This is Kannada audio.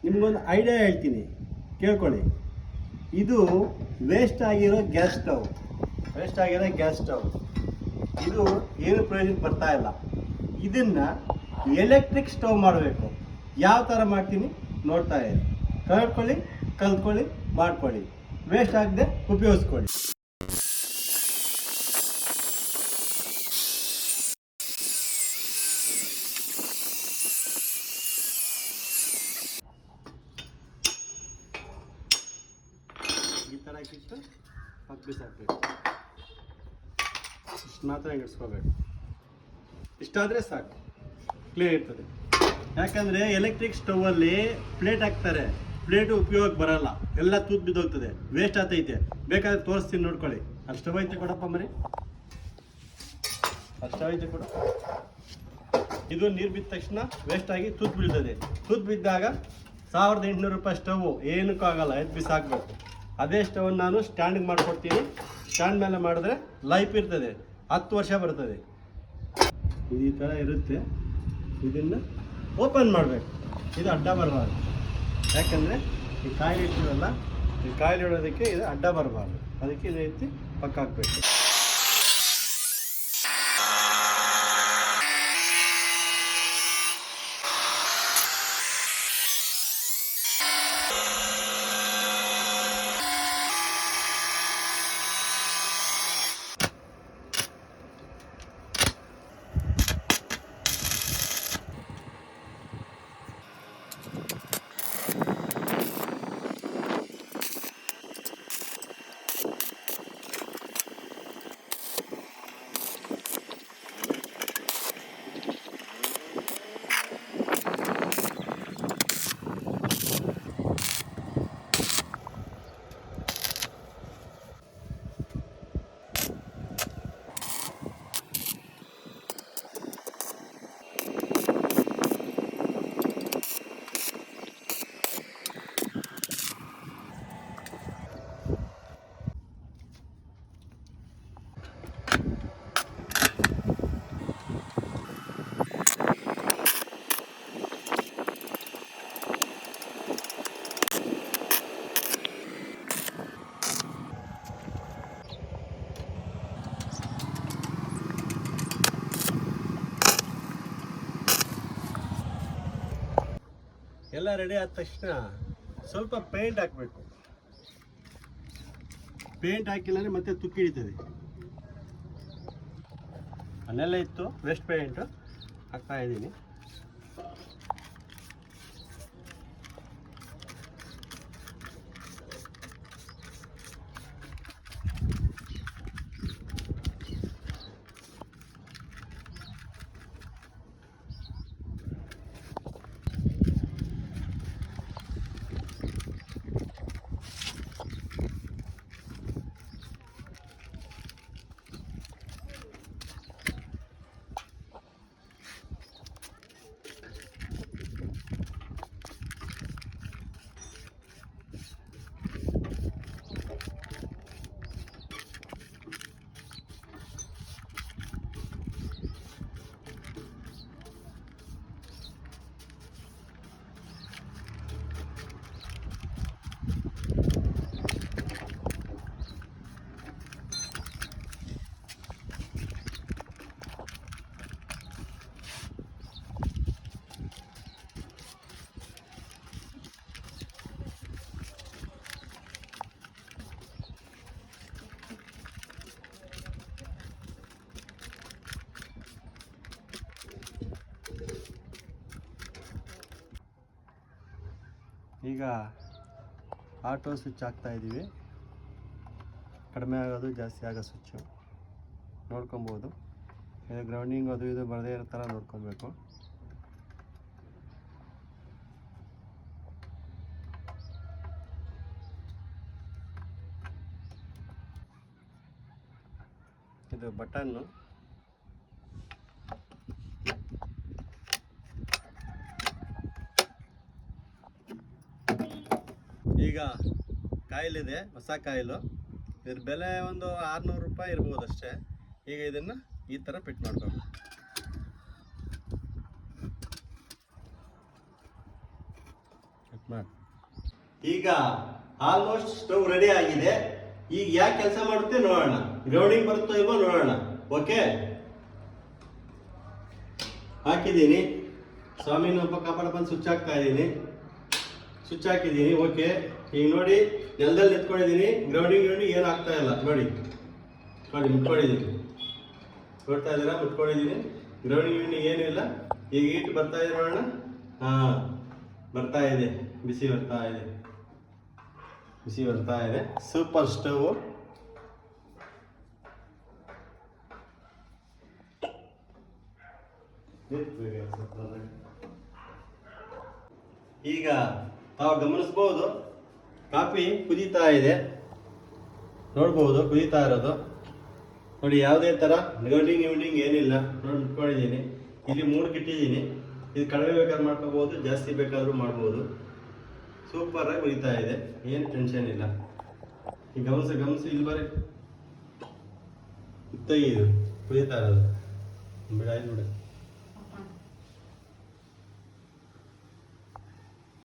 ನಿಮಗೊಂದು ಐಡಿಯಾ ಹೇಳ್ತೀನಿ, ಕೇಳ್ಕೊಳ್ಳಿ. ಇದು ವೇಸ್ಟ್ ಆಗಿರೋ ಗ್ಯಾಸ್ ಸ್ಟವ್, ಇದು ಏನು ಪ್ರಯೋಜನಕ್ಕೆ ಬರ್ತಾ ಇಲ್ಲ. ಇದನ್ನು ಎಲೆಕ್ಟ್ರಿಕ್ ಸ್ಟವ್ ಮಾಡಬೇಕು. ಯಾವ ಥರ ಮಾಡ್ತೀನಿ ನೋಡ್ತಾ ಇರಿ. ಕಲ್ತ್ಕೊಳ್ಳಿ, ಮಾಡ್ಕೊಳ್ಳಿ, ವೇಸ್ಟ್ ಆಗದೆ ಉಪಯೋಗಿಸ್ಕೊಳ್ಳಿ. ಈ ಥರ ಹಾಕಿಟ್ಟು ಪಕ್ಕ ಬಿಸಾಕಬೇಕು. ಇಷ್ಟು ಮಾತ್ರ ಇಡಿಸ್ಕೋಬೇಕು. ಇಷ್ಟಾದರೆ ಸಾಕು, ಕ್ಲಿಯರ್ ಇರ್ತದೆ. ಯಾಕಂದರೆ ಎಲೆಕ್ಟ್ರಿಕ್ ಸ್ಟವಲ್ಲಿ ಪ್ಲೇಟ್ ಹಾಕ್ತಾರೆ, ಪ್ಲೇಟು ಉಪಯೋಗಕ್ಕೆ ಬರಲ್ಲ, ಎಲ್ಲ ತೂತು ಬಿದ್ದೋಗ್ತದೆ, ವೇಸ್ಟ್ ಆಗ್ತೈತೆ. ಬೇಕಾದ್ರೆ ತೋರಿಸ್ತೀನಿ ನೋಡ್ಕೊಳ್ಳಿ. ಅದು ಸ್ಟವ್ ಐತೆ ಕೊಡಪ್ಪ ಮರಿ, ಅದು ಸ್ಟವ್ ಐತೆ ಕೊಡು. ಇದು ನೀರು ಬಿದ್ದ ತಕ್ಷಣ ವೇಸ್ಟ್ ಆಗಿ ತೂತು ಬೀಳ್ತದೆ. ತೂತು ಬಿದ್ದಾಗ 1800 ರೂಪಾಯಿ ಸ್ಟವ್ ಏನಕ್ಕೂ ಆಗಲ್ಲ, ಎದ್ದು ಬಿಸಾಕಬೇಕು. ಅದೇ ಸ್ಟವನ್ನು ನಾನು ಸ್ಟ್ಯಾಂಡಿಗೆ ಮಾಡಿಕೊಡ್ತೀನಿ. ಸ್ಟ್ಯಾಂಡ್ ಮೇಲೆ ಮಾಡಿದ್ರೆ ಲೈಫ್ ಇರ್ತದೆ, 10 ವರ್ಷ ಬರ್ತದೆ. ಇದು ಈ ಥರ ಇರುತ್ತೆ. ಇದನ್ನು ಓಪನ್ ಮಾಡಬೇಕು. ಇದು ಅಡ್ಡ ಬರಬಾರ್ದು, ಯಾಕಂದರೆ ಈ ಕಾಯಿಲೆ ಇಡ್ತೀವಲ್ಲ, ಈ ಕಾಯಿಲೆ ಇಡೋದಕ್ಕೆ ಇದು ಅಡ್ಡ ಬರಬಾರ್ದು. ಅದಕ್ಕೆ ಇದೇ ರೀತಿ ಪಕ್ಕ ಹಾಕಬೇಕು. ಎಲ್ಲ ರೆಡಿ ಆದ ತಕ್ಷಣ ಸ್ವಲ್ಪ ಪೇಂಟ್ ಹಾಕಬೇಕು. ಪೇಂಟ್ ಹಾಕಿಲ್ಲ ಮತ್ತೆ ತುಕ್ಕಿ ಹಿಡಿತದೆ. ಅಲ್ಲೆಲ್ಲ ಇತ್ತು ವೇಸ್ಟ್ ಪೇಂಟು, ಹಾಕ್ತಾ ಇದ್ದೀನಿ. ಈಗ ಆಟೋ ಸ್ವಿಚ್ ಹಾಕ್ತಾ ಇದ್ದೀವಿ. ಕಡಿಮೆ ಆಗೋದು ಜಾಸ್ತಿ ಆಗೋ ಸ್ವಿಚ್ಚು ನೋಡ್ಕೊಬೋದು. ಇದು ಗ್ರೌಂಡಿಂಗ್ ಅದು ಇದು ಬರದೇ ಇರೋ ಥರ ನೋಡ್ಕೊಬೇಕು. ಇದು ಬಟನ್ನು. ಈಗ ಕಾಯಿಲಿದೆ, ಹೊಸ ಕಾಯಿಲು. ಇದ್ರ ಬೆಲೆ ಒಂದು 600 ರೂಪಾಯಿ ಇರ್ಬೋದು ಅಷ್ಟೇ. ಈಗ ಇದನ್ನು ಈ ಥರ ಫಿಟ್ ಮಾಡಬೇಕು. ಈಗ ಆಲ್ಮೋಸ್ಟ್ ಸ್ಟವ್ ರೆಡಿ ಆಗಿದೆ. ಈಗ ಯಾಕೆ ಕೆಲಸ ಮಾಡುತ್ತೆ ನೋಡೋಣ, ಗ್ರೌಂಡಿಂಗ್ ಬರುತ್ತೋ ಇಲ್ವೋ ನೋಡೋಣ. ಓಕೆ, ಹಾಕಿದ್ದೀನಿ. ಸ್ವಾಮಿನ ಒಬ್ಬ ಕಾಪಾಡ ಬಂದು ಸ್ವಿಚ್ ಹಾಕ್ತಾ ಇದ್ದೀನಿ. ಸ್ವಿಚ್ ಹಾಕಿದ್ದೀನಿ. ಓಕೆ, ಈಗ ನೋಡಿ ನೆಲದಲ್ಲಿ ನಿಂತ್ಕೊಂಡಿದ್ದೀನಿ. ಗ್ರೌಂಡಿಂಗ್ ಏನು ಆಗ್ತಾ ಇಲ್ಲ. ನೋಡಿ ಮುಟ್ಕೊಂಡಿದ್ದೀನಿ. ನೋಡ್ತಾ ಇದ್ದೀರಾ, ಮುಟ್ಕೊಂಡಿದ್ದೀನಿ. ಗ್ರೌಂಡಿಂಗ್ ಏನೂ ಇಲ್ಲ. ಈಗ ಹೀಟ್ ಬರ್ತಾ ಇದೆ ನೋಡೋಣ. ಹಾಂ, ಬರ್ತಾ ಇದೆ, ಬಿಸಿ ಬರ್ತಾ ಇದೆ, ಬಿಸಿ ಬರ್ತಾ ಇದೆ. Super stove. ಈಗ ತಾವು ಗಮನಿಸ್ಬೋದು, ಕಾಫಿ ಕುದೀತಾ ಇದೆ. ನೋಡ್ಬೋದು ಕುದೀತಾ ಇರೋದು. ನೋಡಿ, ಯಾವುದೇ ಥರ ಗ್ರೌಂಡಿಂಗ್ ಏನಿಲ್ಲ. ನೋಡಿ ಮುಟ್ಕೊಂಡಿದ್ದೀನಿ. ಇಲ್ಲಿ 3 ಇಟ್ಟಿದ್ದೀನಿ. ಇದು ಕಡಿಮೆ ಬೇಕಾದ್ರೂ ಮಾಡ್ಕೋಬೋದು, ಜಾಸ್ತಿ ಬೇಕಾದರೂ ಮಾಡ್ಬೋದು. ಸೂಪರಾಗಿ ಕುದೀತಾ ಇದೆ, ಏನು ಟೆನ್ಷನ್ ಇಲ್ಲ. ಈಗ ಗಮನಿಸಿ ಇಲ್ಲಿ ಬರೀ ಇದು ಕುದೀತಾ ಇರೋದು. ಬಿಡ